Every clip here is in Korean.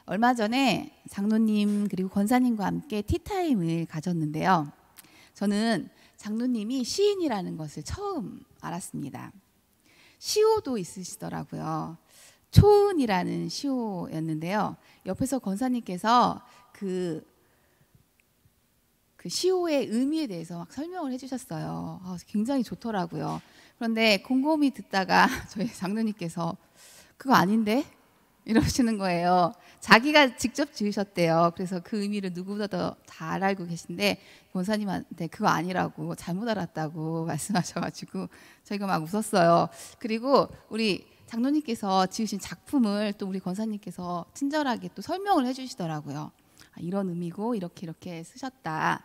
얼마 전에 장로님 그리고 권사님과 함께 티타임을 가졌는데요. 저는 장로님이 시인이라는 것을 처음 알았습니다. 시호도 있으시더라고요. 초은이라는 시호였는데요. 옆에서 권사님께서 그 시호의 의미에 대해서 막 설명을 해주셨어요. 굉장히 좋더라고요. 그런데 곰곰이 듣다가 저희 장로님께서 그거 아닌데? 이러시는 거예요. 자기가 직접 지으셨대요. 그래서 그 의미를 누구보다 잘 알고 계신데 권사님한테 그거 아니라고 잘못 알았다고 말씀하셔가지고 저희가 막 웃었어요. 그리고 우리 장로님께서 지으신 작품을 또 우리 권사님께서 친절하게 또 설명을 해주시더라고요. 이런 의미고 이렇게 쓰셨다.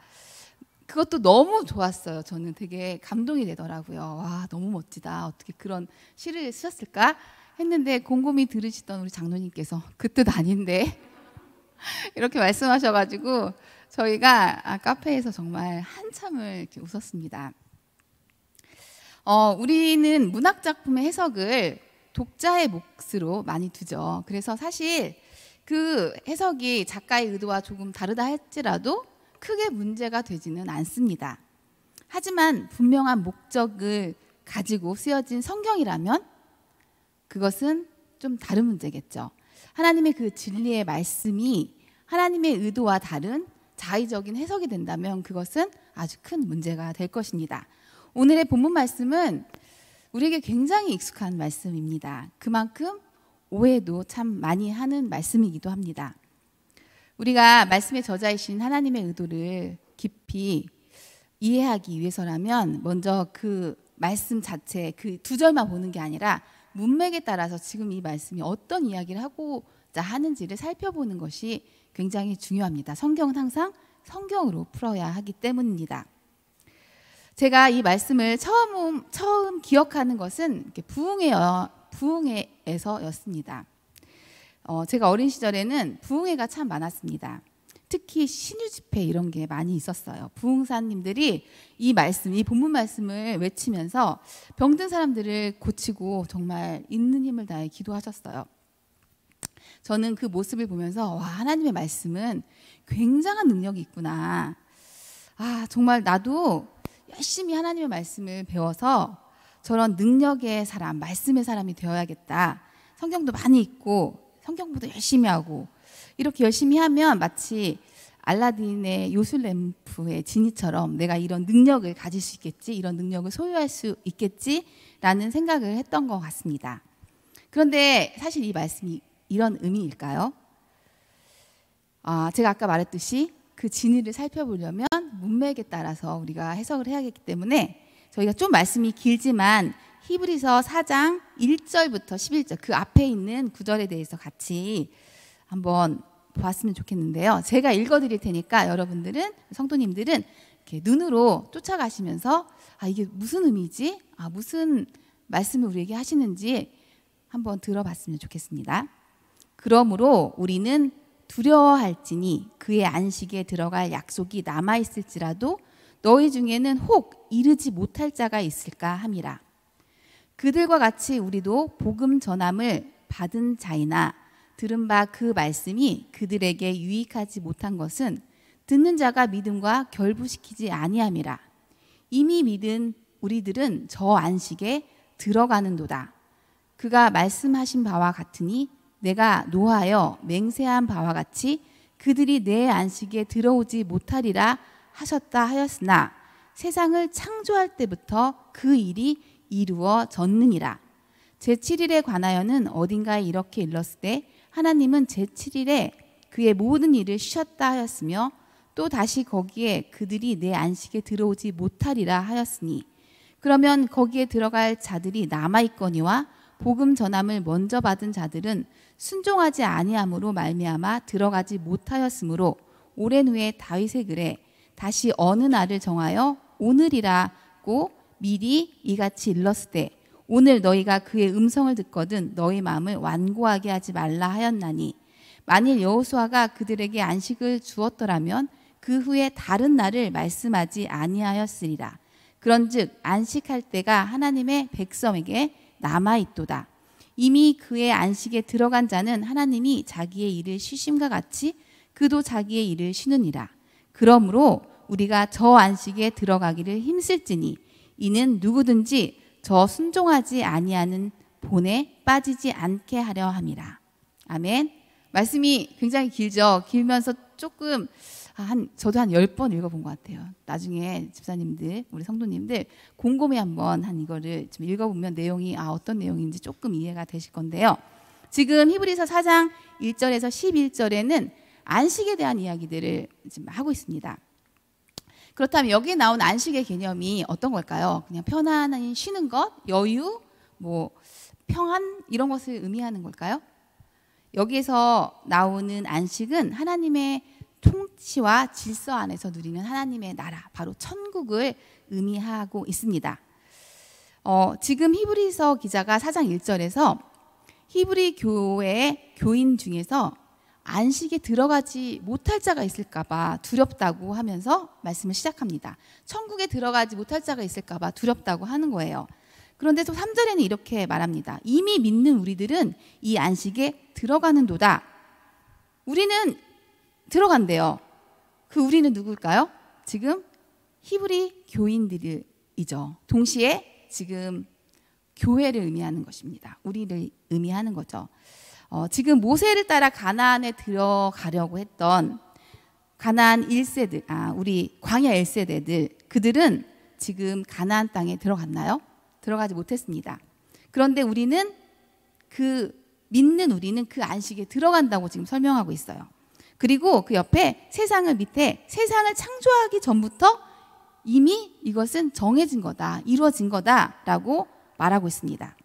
그것도 너무 좋았어요. 저는 되게 감동이 되더라고요. 와, 너무 멋지다. 어떻게 그런 시를 쓰셨을까 했는데 곰곰이 들으시던 우리 장로님께서 그 뜻 아닌데 이렇게 말씀하셔가지고 저희가 카페에서 정말 한참을 이렇게 웃었습니다. 우리는 문학작품의 해석을 독자의 몫으로 많이 두죠. 그래서 사실 그 해석이 작가의 의도와 조금 다르다 할지라도 크게 문제가 되지는 않습니다. 하지만 분명한 목적을 가지고 쓰여진 성경이라면 그것은 좀 다른 문제겠죠. 하나님의 그 진리의 말씀이 하나님의 의도와 다른 자의적인 해석이 된다면 그것은 아주 큰 문제가 될 것입니다. 오늘의 본문 말씀은 우리에게 굉장히 익숙한 말씀입니다. 그만큼 오해도 참 많이 하는 말씀이기도 합니다. 우리가 말씀의 저자이신 하나님의 의도를 깊이 이해하기 위해서라면 먼저 그 말씀 자체 그 두 절만 보는 게 아니라 문맥에 따라서 지금 이 말씀이 어떤 이야기를 하고자 하는지를 살펴보는 것이 굉장히 중요합니다. 성경은 항상 성경으로 풀어야 하기 때문입니다. 제가 이 말씀을 처음 기억하는 것은 부흥회에서였습니다. 제가 어린 시절에는 부흥회가 참 많았습니다. 특히 신유 집회 이런 게 많이 있었어요. 부흥사님들이 이 본문 말씀을 외치면서 병든 사람들을 고치고 정말 있는 힘을 다해 기도하셨어요. 저는 그 모습을 보면서 와, 하나님의 말씀은 굉장한 능력이 있구나. 정말 나도 열심히 하나님의 말씀을 배워서 저런 능력의 사람, 말씀의 사람이 되어야겠다. 성경도 많이 읽고 성경보다 열심히 하고 이렇게 열심히 하면 마치 알라딘의 요술램프의 지니처럼 내가 이런 능력을 가질 수 있겠지, 이런 능력을 소유할 수 있겠지라는 생각을 했던 것 같습니다. 그런데 사실 이 말씀이 이런 의미일까요? 제가 아까 말했듯이 그 진리를 살펴보려면 문맥에 따라서 우리가 해석을 해야겠기 때문에 저희가 좀 말씀이 길지만 히브리서 4장 1절부터 11절 그 앞에 있는 구절에 대해서 같이 한번 보았으면 좋겠는데요. 제가 읽어드릴 테니까 여러분들은 성도님들은 이렇게 눈으로 쫓아가시면서 이게 무슨 의미지? 무슨 말씀을 우리에게 하시는지 한번 들어봤으면 좋겠습니다. 그러므로 우리는 두려워할지니 그의 안식에 들어갈 약속이 남아있을지라도 너희 중에는 혹 이르지 못할 자가 있을까 함이라. 그들과 같이 우리도 복음 전함을 받은 자이나 들은 바 그 말씀이 그들에게 유익하지 못한 것은 듣는 자가 믿음과 결부시키지 아니함이라. 이미 믿은 우리들은 저 안식에 들어가는도다. 그가 말씀하신 바와 같으니 내가 노하여 맹세한 바와 같이 그들이 내 안식에 들어오지 못하리라 하셨다 하였으나 세상을 창조할 때부터 그 일이 이루어졌느니라. 제7일에 관하여는 어딘가에 이렇게 일렀을 때 하나님은 제7일에 그의 모든 일을 쉬었다 하였으며 또 다시 거기에 그들이 내 안식에 들어오지 못하리라 하였으니 그러면 거기에 들어갈 자들이 남아있거니와 복음 전함을 먼저 받은 자들은 순종하지 아니함으로 말미암아 들어가지 못하였으므로 오랜 후에 다윗의 글에 다시 어느 날을 정하여 오늘이라고 미리 이같이 일렀을 때 오늘 너희가 그의 음성을 듣거든 너희 마음을 완고하게 하지 말라 하였나니 만일 여호수아가 그들에게 안식을 주었더라면 그 후에 다른 날을 말씀하지 아니하였으리라. 그런즉 안식할 때가 하나님의 백성에게 남아있도다. 이미 그의 안식에 들어간 자는 하나님이 자기의 일을 쉬심과 같이 그도 자기의 일을 쉬느니라. 그러므로 우리가 저 안식에 들어가기를 힘쓸지니 이는 누구든지 저 순종하지 아니하는 본에 빠지지 않게 하려 함이라. 아멘. 말씀이 굉장히 길죠. 길면서 조금 저도 한 10번 읽어본 것 같아요. 나중에 집사님들, 우리 성도님들 곰곰이 한번 이거를 좀 읽어보면 내용이 어떤 내용인지 조금 이해가 되실 건데요. 지금 히브리서 4장 1절에서 11절에는 안식에 대한 이야기들을 지금 하고 있습니다. 그렇다면 여기에 나온 안식의 개념이 어떤 걸까요? 그냥 편안히 쉬는 것, 여유, 평안 이런 것을 의미하는 걸까요? 여기에서 나오는 안식은 하나님의 통치와 질서 안에서 누리는 하나님의 나라, 바로 천국을 의미하고 있습니다. 지금 히브리서 기자가 4장 1절에서 히브리 교회의 교인 중에서 안식에 들어가지 못할 자가 있을까 봐 두렵다고 하면서 말씀을 시작합니다. 천국에 들어가지 못할 자가 있을까 봐 두렵다고 하는 거예요. 그런데 또 3절에는 이렇게 말합니다. 이미 믿는 우리들은 이 안식에 들어가는도다. 우리는 들어간대요. 그 우리는 누굴까요? 지금 히브리 교인들이죠. 동시에 지금 교회를 의미하는 것입니다. 우리를 의미하는 거죠. 지금 모세를 따라 가나안에 들어가려고 했던 가나안 1세들, 우리 광야 1세대들, 그들은 지금 가나안 땅에 들어갔나요? 들어가지 못했습니다. 그런데 믿는 우리는 그 안식에 들어간다고 지금 설명하고 있어요. 그리고 그 옆에 밑에 세상을 창조하기 전부터 이미 이것은 정해진 거다, 이루어진 거다라고 말하고 있습니다.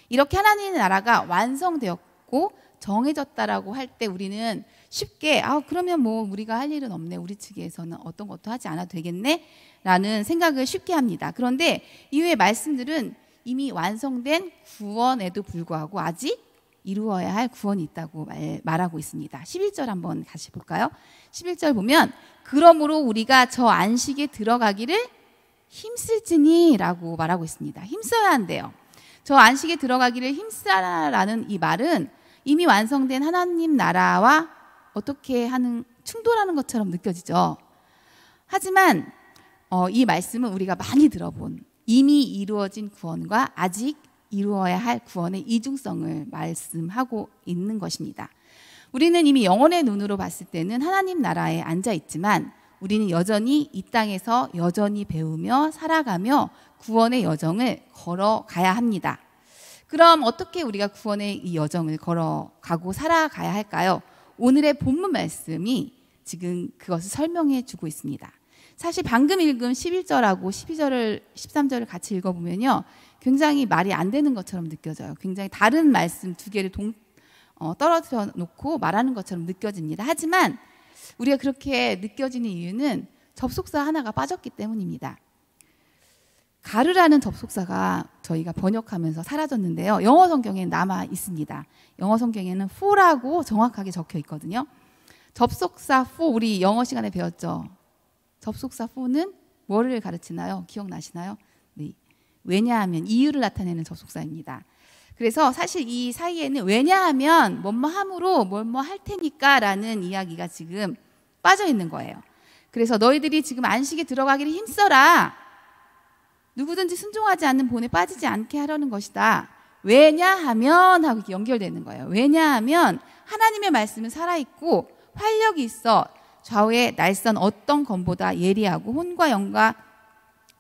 이렇게 하나님의 나라가 완성되었고 정해졌다라고 할 때 우리는 쉽게 그러면 우리가 할 일은 없네, 우리 측에서는 어떤 것도 하지 않아도 되겠네 라는 생각을 쉽게 합니다. 그런데 이후의 말씀들은 이미 완성된 구원에도 불구하고 아직 이루어야 할 구원이 있다고 말하고 있습니다. 11절 한번 같이 볼까요? 11절 보면 그러므로 우리가 저 안식에 들어가기를 힘쓸지니 라고 말하고 있습니다. 힘써야 한대요. 저 안식에 들어가기를 힘쓰라라는 이 말은 이미 완성된 하나님 나라와 어떻게 충돌하는 것처럼 느껴지죠. 하지만 이 말씀은 우리가 많이 들어본 이미 이루어진 구원과 아직 이루어야 할 구원의 이중성을 말씀하고 있는 것입니다. 우리는 이미 영혼의 눈으로 봤을 때는 하나님 나라에 앉아 있지만 우리는 여전히 이 땅에서 여전히 배우며 살아가며 구원의 여정을 걸어가야 합니다. 그럼 어떻게 우리가 구원의 이 여정을 걸어가고 살아가야 할까요? 오늘의 본문 말씀이 지금 그것을 설명해 주고 있습니다. 사실 방금 읽은 11절하고 12절을 13절을 같이 읽어보면요, 굉장히 말이 안 되는 것처럼 느껴져요. 굉장히 다른 말씀 두 개를 떨어뜨려 놓고 말하는 것처럼 느껴집니다. 하지만 우리가 그렇게 느껴지는 이유는 접속사 하나가 빠졌기 때문입니다. 가르라는 접속사가 저희가 번역하면서 사라졌는데요, 영어 성경에는 남아 있습니다. 영어 성경에는 for라고 정확하게 적혀 있거든요. 접속사 for, 우리 영어 시간에 배웠죠. 접속사 for는 뭐를 가르치나요? 기억나시나요? 네. 왜냐하면, 이유를 나타내는 접속사입니다. 그래서 사실 이 사이에는 왜냐하면 뭐뭐함으로 뭐뭐 할 테니까 라는 이야기가 지금 빠져 있는 거예요. 그래서 너희들이 지금 안식에 들어가기를 힘써라, 누구든지 순종하지 않는 본에 빠지지 않게 하려는 것이다. 왜냐하면 하고 이렇게 연결되는 거예요. 왜냐하면 하나님의 말씀은 살아있고 활력이 있어 좌우의 날선 어떤 검보다 예리하고 혼과 영과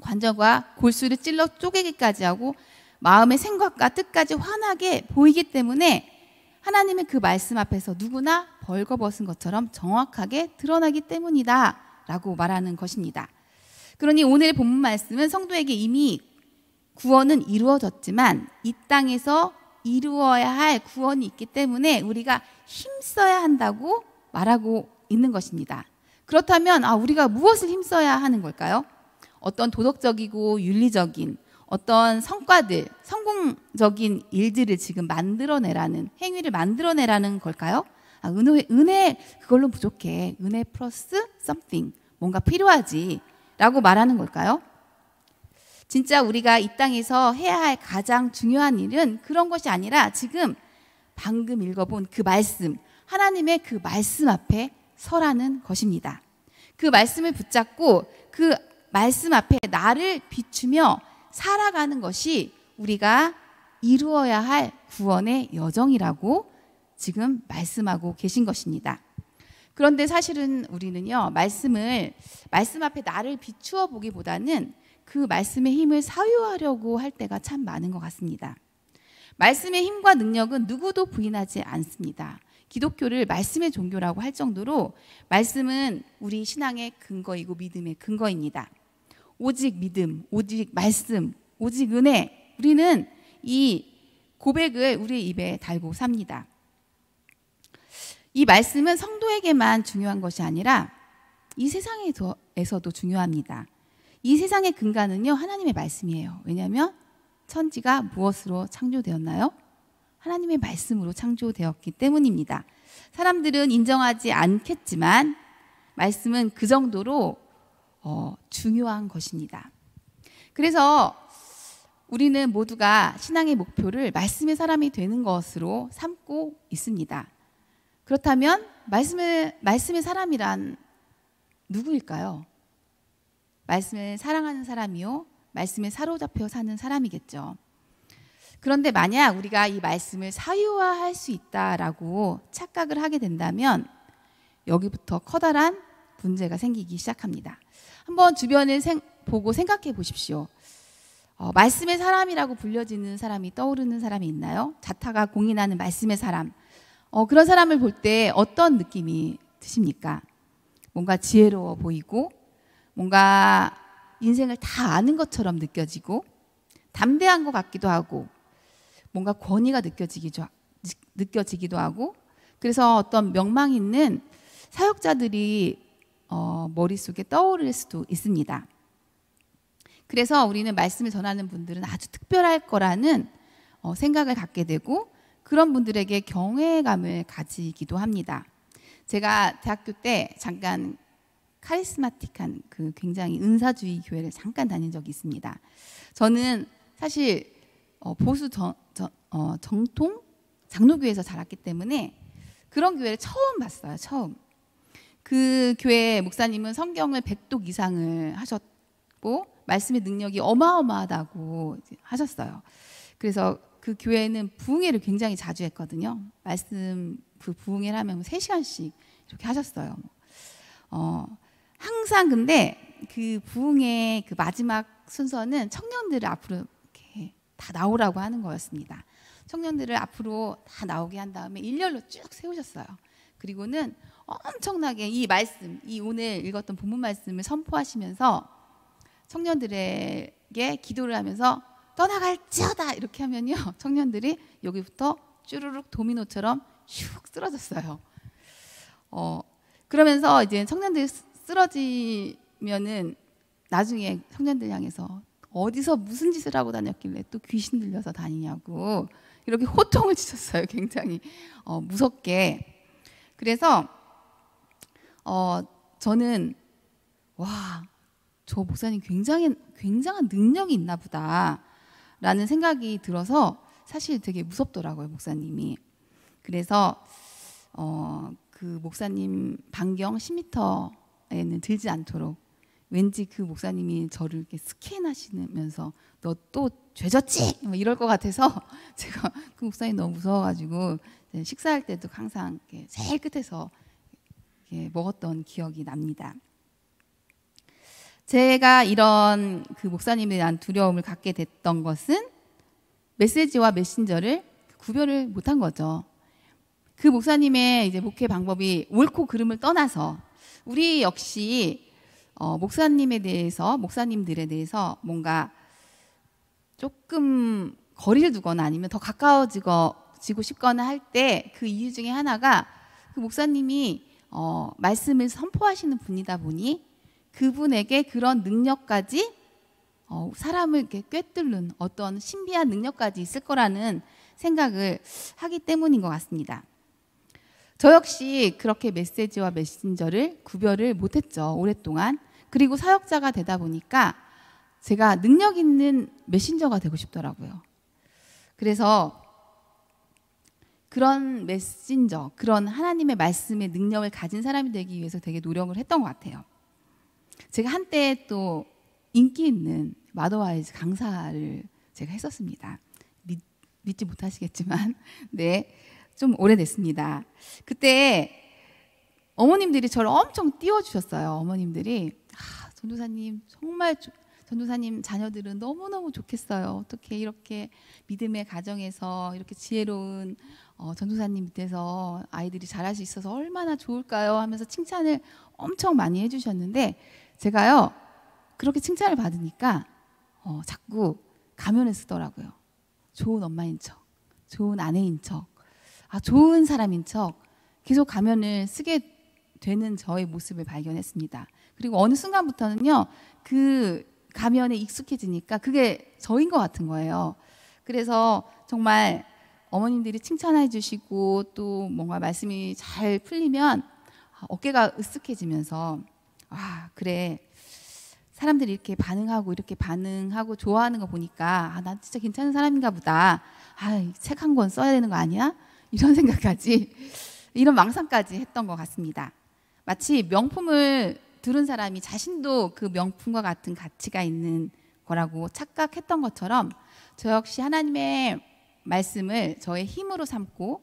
관절과 골수를 찔러 쪼개기까지 하고 마음의 생각과 뜻까지 환하게 보이기 때문에 하나님의 그 말씀 앞에서 누구나 벌거벗은 것처럼 정확하게 드러나기 때문이다 라고 말하는 것입니다. 그러니 오늘의 본문 말씀은 성도에게 이미 구원은 이루어졌지만 이 땅에서 이루어야 할 구원이 있기 때문에 우리가 힘써야 한다고 말하고 있는 것입니다. 그렇다면 우리가 무엇을 힘써야 하는 걸까요? 어떤 도덕적이고 윤리적인 어떤 성과들, 성공적인 일들을 지금 만들어내라는, 행위를 만들어내라는 걸까요? 은혜 그걸로 부족해. 은혜 플러스 something, 뭔가 필요하지 라고 말하는 걸까요? 진짜 우리가 이 땅에서 해야 할 가장 중요한 일은 그런 것이 아니라 지금 방금 읽어본 그 말씀, 하나님의 그 말씀 앞에 서라는 것입니다. 그 말씀을 붙잡고 그 말씀 앞에 나를 비추며 살아가는 것이 우리가 이루어야 할 구원의 여정이라고 지금 말씀하고 계신 것입니다. 그런데 사실은 우리는요, 말씀 앞에 나를 비추어 보기보다는 그 말씀의 힘을 사유하려고 할 때가 참 많은 것 같습니다. 말씀의 힘과 능력은 누구도 부인하지 않습니다. 기독교를 말씀의 종교라고 할 정도로 말씀은 우리 신앙의 근거이고 믿음의 근거입니다. 오직 믿음, 오직 말씀, 오직 은혜, 우리는 이 고백을 우리의 입에 달고 삽니다. 이 말씀은 성도에게만 중요한 것이 아니라 이 세상에서도 중요합니다. 이 세상의 근간은요, 하나님의 말씀이에요. 왜냐하면 천지가 무엇으로 창조되었나요? 하나님의 말씀으로 창조되었기 때문입니다. 사람들은 인정하지 않겠지만 말씀은 그 정도로 중요한 것입니다. 그래서 우리는 모두가 신앙의 목표를 말씀의 사람이 되는 것으로 삼고 있습니다. 그렇다면 말씀의 사람이란 누구일까요? 말씀을 사랑하는 사람이요, 말씀에 사로잡혀 사는 사람이겠죠. 그런데 만약 우리가 이 말씀을 사유화할 수 있다라고 착각을 하게 된다면 여기부터 커다란 문제가 생기기 시작합니다. 한번 주변을 보고 생각해 보십시오. 말씀의 사람이라고 불려지는 사람이 떠오르는 사람이 있나요? 자타가 공인하는 말씀의 사람. 그런 사람을 볼 때 어떤 느낌이 드십니까? 뭔가 지혜로워 보이고 뭔가 인생을 다 아는 것처럼 느껴지고 담대한 것 같기도 하고 뭔가 권위가 느껴지기도 하고 그래서 어떤 명망 있는 사역자들이 머릿속에 떠오를 수도 있습니다. 그래서 우리는 말씀을 전하는 분들은 아주 특별할 거라는 생각을 갖게 되고 그런 분들에게 경외감을 가지기도 합니다. 제가 대학교 때 잠깐 카리스마틱한 그 굉장히 은사주의 교회를 잠깐 다닌 적이 있습니다. 저는 사실 보수 정통 장로교회에서 자랐기 때문에 그런 교회를 처음 봤어요. 처음. 그 교회 목사님은 성경을 100독 이상을 하셨고 말씀의 능력이 어마어마하다고 하셨어요. 그래서 그 교회는 부흥회를 굉장히 자주 했거든요. 말씀 그 부흥회를 하면 3시간씩 이렇게 하셨어요. 항상 근데 그 부흥회 그 마지막 순서는 청년들을 앞으로 이렇게 다 나오라고 하는 거였습니다. 청년들을 앞으로 다 나오게 한 다음에 일렬로 쭉 세우셨어요. 그리고는 엄청나게 이 말씀, 이 오늘 읽었던 본문 말씀을 선포하시면서 청년들에게 기도를 하면서 떠나갈지어다 이렇게 하면요, 청년들이 여기부터 쭈루룩 도미노처럼 슉 쓰러졌어요. 그러면서 이제 청년들이 쓰러지면은 나중에 청년들 향해서 어디서 무슨 짓을 하고 다녔길래 또 귀신 들려서 다니냐고 이렇게 호통을 치셨어요. 굉장히 무섭게. 그래서 저는 와, 저 목사님 굉장한 능력이 있나 보다라는 생각이 들어서 사실 되게 무섭더라고요, 목사님이. 그래서 그 목사님 반경 10m에는 들지 않도록 왠지 그 목사님이 저를 이렇게 스캔하시면서 너 또 죄졌지? 뭐 이럴 것 같아서 제가 그 목사님 너무 무서워가지고 식사할 때도 항상 제일 끝에서 먹었던 기억이 납니다. 제가 이런 그 목사님에 대한 두려움을 갖게 됐던 것은 메시지와 메신저를 구별을 못한 거죠. 그 목사님의 이제 목회 방법이 옳고 그름을 떠나서 우리 역시 목사님들에 대해서 뭔가 조금 거리를 두거나 아니면 더 가까워지고 싶거나 할 때 그 이유 중에 하나가 그 목사님이 말씀을 선포하시는 분이다 보니 그분에게 그런 능력까지 사람을 이렇게 꿰뚫는 어떤 신비한 능력까지 있을 거라는 생각을 하기 때문인 것 같습니다. 저 역시 그렇게 메시지와 메신저를 구별을 못했죠, 오랫동안. 그리고 사역자가 되다 보니까 제가 능력 있는 메신저가 되고 싶더라고요. 그래서 그런 메신저, 그런 하나님의 말씀의 능력을 가진 사람이 되기 위해서 되게 노력을 했던 것 같아요. 제가 한때 또 인기 있는 마더와이즈 강사를 제가 했었습니다. 믿지 못하시겠지만 네, 좀 오래됐습니다. 그때 어머님들이 저를 엄청 띄워주셨어요. 어머님들이 전도사님 정말 전도사님 자녀들은 너무너무 좋겠어요. 어떻게 이렇게 믿음의 가정에서 이렇게 지혜로운 전도사님 밑에서 아이들이 자랄 수 있어서 얼마나 좋을까요? 하면서 칭찬을 엄청 많이 해주셨는데 제가요 그렇게 칭찬을 받으니까 자꾸 가면을 쓰더라고요. 좋은 엄마인 척, 좋은 아내인 척, 좋은 사람인 척 계속 가면을 쓰게 되는 저의 모습을 발견했습니다. 그리고 어느 순간부터는요 그 가면에 익숙해지니까 그게 저인 것 같은 거예요. 그래서 정말 어머님들이 칭찬해 주시고 또 뭔가 말씀이 잘 풀리면 어깨가 으쓱해지면서 그래 사람들이 이렇게 반응하고 좋아하는 거 보니까 난 진짜 괜찮은 사람인가 보다. 책 한 권 써야 되는 거 아니야? 이런 생각까지 이런 망상까지 했던 것 같습니다. 마치 명품을 들은 사람이 자신도 그 명품과 같은 가치가 있는 거라고 착각했던 것처럼 저 역시 하나님의 말씀을 저의 힘으로 삼고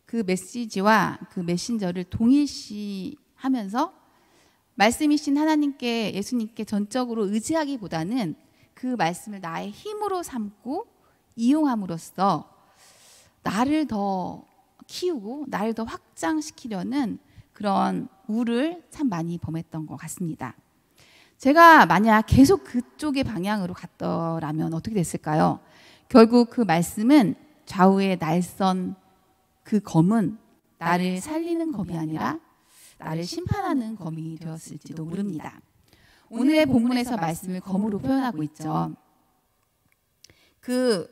그 메시지와 그 메신저를 동일시하면서 말씀이신 하나님께 예수님께 전적으로 의지하기보다는 그 말씀을 나의 힘으로 삼고 이용함으로써 나를 더 키우고 나를 더 확장시키려는 그런 우를 참 많이 범했던 것 같습니다. 제가 만약 계속 그쪽의 방향으로 갔더라면 어떻게 됐을까요? 결국 그 말씀은 좌우의 날선 그 검은 나를 살리는 검이 아니라 나를 심판하는 검이 되었을지도 모릅니다. 오늘의 본문에서 말씀을 검으로 표현하고 있죠. 그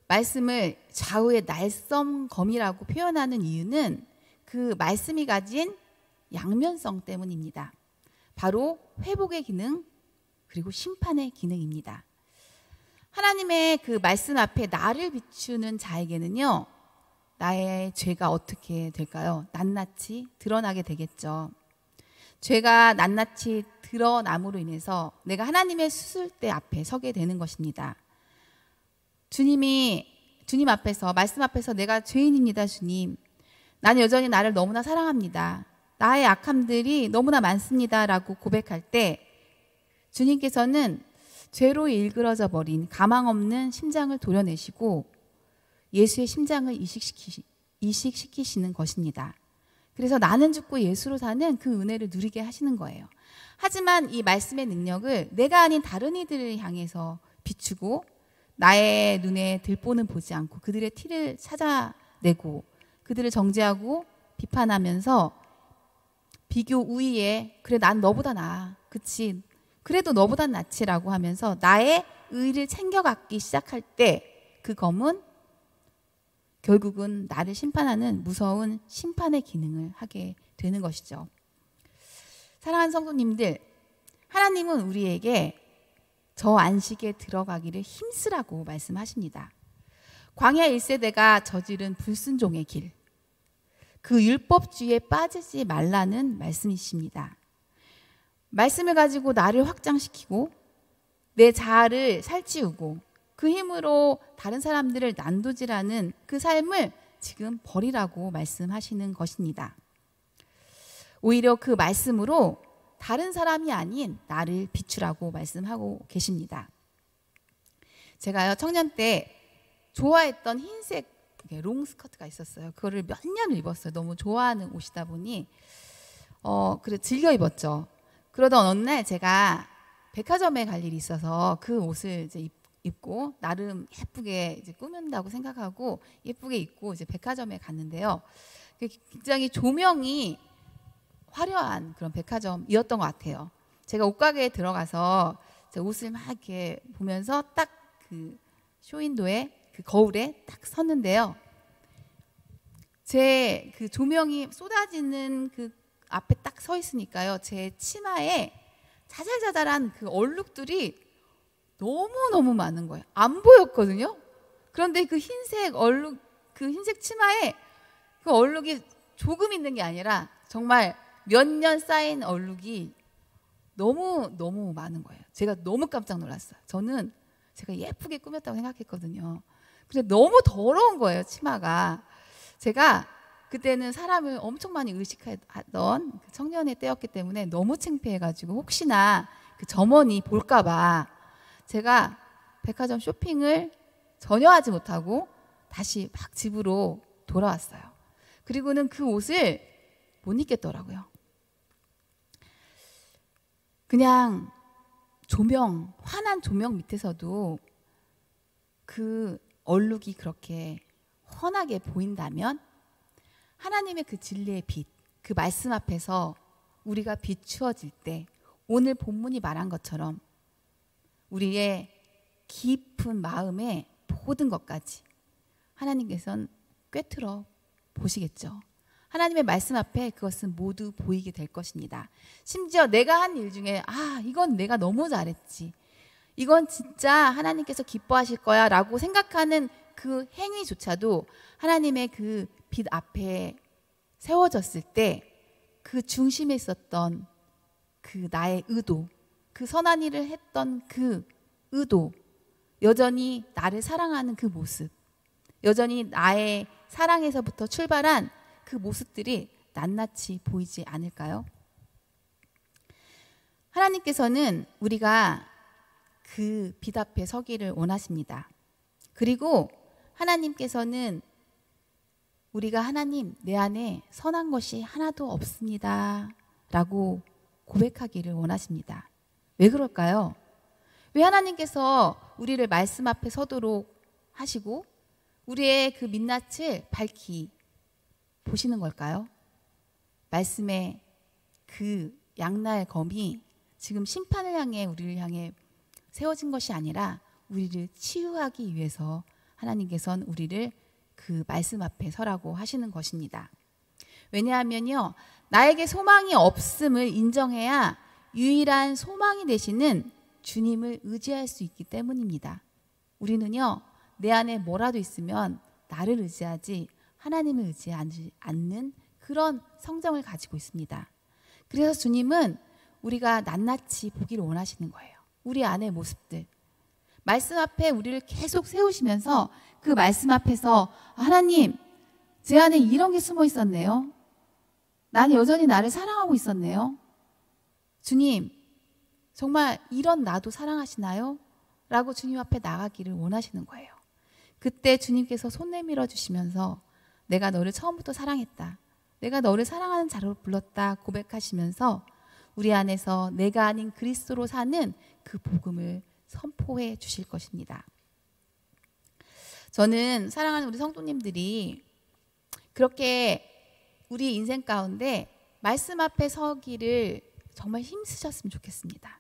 말씀을 좌우의 날선 검이라고 표현하는 이유는 그 말씀이 가진 양면성 때문입니다. 바로 회복의 기능 그리고 심판의 기능입니다. 하나님의 그 말씀 앞에 나를 비추는 자에게는요 나의 죄가 어떻게 될까요? 낱낱이 드러나게 되겠죠. 죄가 낱낱이 드러남으로 인해서 내가 하나님의 수술대 앞에 서게 되는 것입니다. 주님 앞에서 말씀 앞에서 내가 죄인입니다. 주님, 나는 여전히 나를 너무나 사랑합니다. 나의 악함들이 너무나 많습니다. 라고 고백할 때 주님께서는 죄로 일그러져 버린 가망 없는 심장을 도려내시고 예수의 심장을 이식시키시는 것입니다. 그래서 나는 죽고 예수로 사는 그 은혜를 누리게 하시는 거예요. 하지만 이 말씀의 능력을 내가 아닌 다른 이들을 향해서 비추고 나의 눈에 들보는 보지 않고 그들의 티를 찾아내고 그들을 정죄하고 비판하면서 비교 우위에 그래 난 너보다 나아 그치 그래도 너보다 낫지라고 하면서 나의 의를 챙겨갖기 시작할 때 그 검은 결국은 나를 심판하는 무서운 심판의 기능을 하게 되는 것이죠. 사랑하는 성도님들, 하나님은 우리에게 저 안식에 들어가기를 힘쓰라고 말씀하십니다. 광야 1세대가 저지른 불순종의 길, 그 율법주의에 빠지지 말라는 말씀이십니다. 말씀을 가지고 나를 확장시키고 내 자아를 살찌우고 그 힘으로 다른 사람들을 난도질하는 그 삶을 지금 버리라고 말씀하시는 것입니다. 오히려 그 말씀으로 다른 사람이 아닌 나를 비추라고 말씀하고 계십니다. 제가요 청년 때 좋아했던 흰색 롱스커트가 있었어요. 그거를 몇 년을 입었어요. 너무 좋아하는 옷이다 보니 그래 즐겨 입었죠. 그러던 어느 날 제가 백화점에 갈 일이 있어서 그 옷을 이제 입고 나름 예쁘게 이제 꾸민다고 생각하고 예쁘게 입고 이제 백화점에 갔는데요. 굉장히 조명이 화려한 그런 백화점이었던 것 같아요. 제가 옷가게에 들어가서 제 옷을 막 이렇게 보면서 딱 그 쇼윈도에 그 거울에 딱 섰는데요. 제 그 조명이 쏟아지는 그 앞에 딱 서 있으니까요. 제 치마에 자잘자잘한 그 얼룩들이 너무너무 많은 거예요. 안 보였거든요. 그런데 그 흰색 얼룩, 그 흰색 치마에 그 얼룩이 조금 있는 게 아니라 정말 몇 년 쌓인 얼룩이 너무 많은 거예요. 제가 너무 깜짝 놀랐어요. 저는 제가 예쁘게 꾸몄다고 생각했거든요. 근데 너무 더러운 거예요, 치마가. 제가 그때는 사람을 엄청 많이 의식하던 청년의 때였기 때문에 너무 창피해가지고 혹시나 그 점원이 볼까봐 제가 백화점 쇼핑을 전혀 하지 못하고 다시 막 집으로 돌아왔어요. 그리고는 그 옷을 못 입겠더라고요. 그냥 조명, 환한 조명 밑에서도 그 얼룩이 그렇게 환하게 보인다면 하나님의 그 진리의 빛, 그 말씀 앞에서 우리가 비추어질 때 오늘 본문이 말한 것처럼 우리의 깊은 마음의 모든 것까지 하나님께서는 꿰뚫어 보시겠죠. 하나님의 말씀 앞에 그것은 모두 보이게 될 것입니다. 심지어 내가 한 일 중에 이건 내가 너무 잘했지. 이건 진짜 하나님께서 기뻐하실 거야 라고 생각하는 그 행위조차도 하나님의 그 빛 앞에 세워졌을 때 그 중심에 있었던 그 나의 의도, 그 선한 일을 했던 그 의도, 여전히 나를 사랑하는 그 모습, 여전히 나의 사랑에서부터 출발한 그 모습들이 낱낱이 보이지 않을까요? 하나님께서는 우리가 그 빛 앞에 서기를 원하십니다. 그리고 하나님께서는 우리가 하나님, 내 안에 선한 것이 하나도 없습니다 라고 고백하기를 원하십니다. 왜 그럴까요? 왜 하나님께서 우리를 말씀 앞에 서도록 하시고 우리의 그 민낯을 밝히 보시는 걸까요? 말씀의 그 양날 검이 지금 심판을 향해 우리를 향해 세워진 것이 아니라 우리를 치유하기 위해서 하나님께서는 우리를 그 말씀 앞에 서라고 하시는 것입니다. 왜냐하면요, 나에게 소망이 없음을 인정해야 유일한 소망이 되시는 주님을 의지할 수 있기 때문입니다. 우리는요, 내 안에 뭐라도 있으면 나를 의지하지 하나님을 의지하지 않는 그런 성정을 가지고 있습니다. 그래서 주님은 우리가 낱낱이 보기를 원하시는 거예요. 우리 안의 모습들. 말씀 앞에 우리를 계속 세우시면서 그 말씀 앞에서 하나님, 제 안에 이런 게 숨어 있었네요. 나는 여전히 나를 사랑하고 있었네요. 주님, 정말 이런 나도 사랑하시나요? 라고 주님 앞에 나가기를 원하시는 거예요. 그때 주님께서 손 내밀어 주시면서 내가 너를 처음부터 사랑했다. 내가 너를 사랑하는 자로 불렀다 고백하시면서 우리 안에서 내가 아닌 그리스도로 사는 그 복음을 선포해 주실 것입니다. 저는 사랑하는 우리 성도님들이 그렇게 우리 인생 가운데 말씀 앞에 서기를 정말 힘쓰셨으면 좋겠습니다.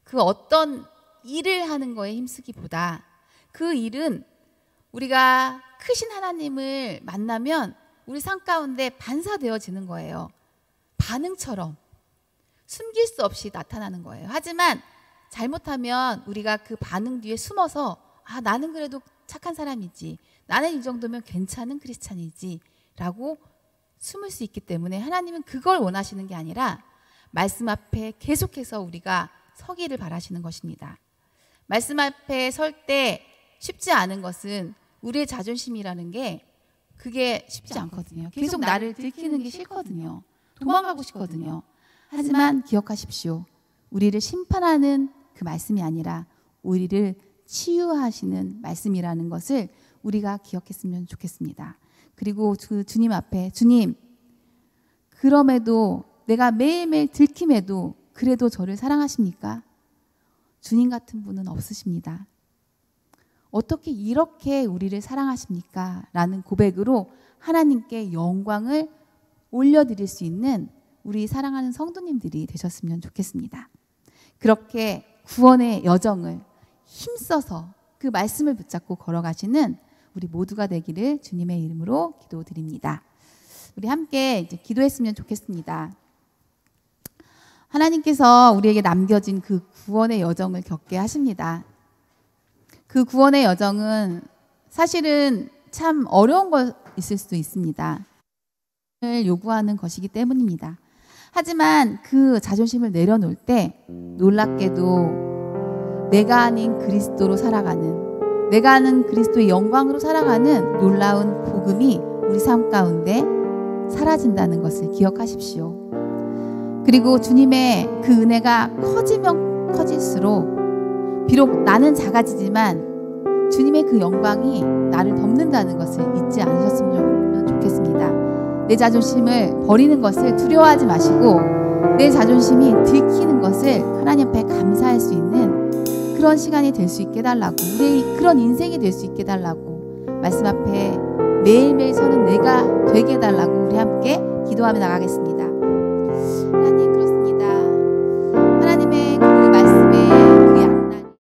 그 어떤 일을 하는 거에 힘쓰기보다 그 일은 우리가 크신 하나님을 만나면 우리 삶 가운데 반사되어지는 거예요. 반응처럼 숨길 수 없이 나타나는 거예요. 하지만 잘못하면 우리가 그 반응 뒤에 숨어서 나는 그래도 착한 사람이지, 나는 이 정도면 괜찮은 크리스찬이지 라고 숨을 수 있기 때문에 하나님은 그걸 원하시는 게 아니라 말씀 앞에 계속해서 우리가 서기를 바라시는 것입니다. 말씀 앞에 설 때 쉽지 않은 것은 우리의 자존심이라는 게 그게 쉽지 않거든요. 계속 나를 들키는 게 싫거든요. 도망가고 싶거든요. 하지만 기억하십시오. 우리를 심판하는 그 말씀이 아니라 우리를 치유하시는 말씀이라는 것을 우리가 기억했으면 좋겠습니다. 그리고 그 주님 앞에 주님, 그럼에도 내가 매일매일 들킴에도 그래도 저를 사랑하십니까? 주님 같은 분은 없으십니다. 어떻게 이렇게 우리를 사랑하십니까? 라는 고백으로 하나님께 영광을 올려드릴 수 있는 우리 사랑하는 성도님들이 되셨으면 좋겠습니다. 그렇게 구원의 여정을 힘써서 그 말씀을 붙잡고 걸어가시는 우리 모두가 되기를 주님의 이름으로 기도드립니다. 우리 함께 이제 기도했으면 좋겠습니다. 하나님께서 우리에게 남겨진 그 구원의 여정을 겪게 하십니다. 그 구원의 여정은 사실은 참 어려운 거 있을 수도 있습니다. 요구하는 것이기 때문입니다. 하지만 그 자존심을 내려놓을 때 놀랍게도 내가 아닌 그리스도로 살아가는, 내가 아는 그리스도의 영광으로 살아가는 놀라운 복음이 우리 삶 가운데 사라진다는 것을 기억하십시오. 그리고 주님의 그 은혜가 커지면 커질수록 비록 나는 작아지지만 주님의 그 영광이 나를 덮는다는 것을 잊지 않으셨으면 좋겠습니다. 내 자존심을 버리는 것을 두려워하지 마시고 내 자존심이 들키는 것을 하나님 앞에 감사할 수 있는 그런 시간이 될 수 있게 해달라고, 우리 그런 인생이 될 수 있게 해달라고, 말씀 앞에 매일매일 서는 내가 되게 해달라고 우리 함께 기도하며 나가겠습니다.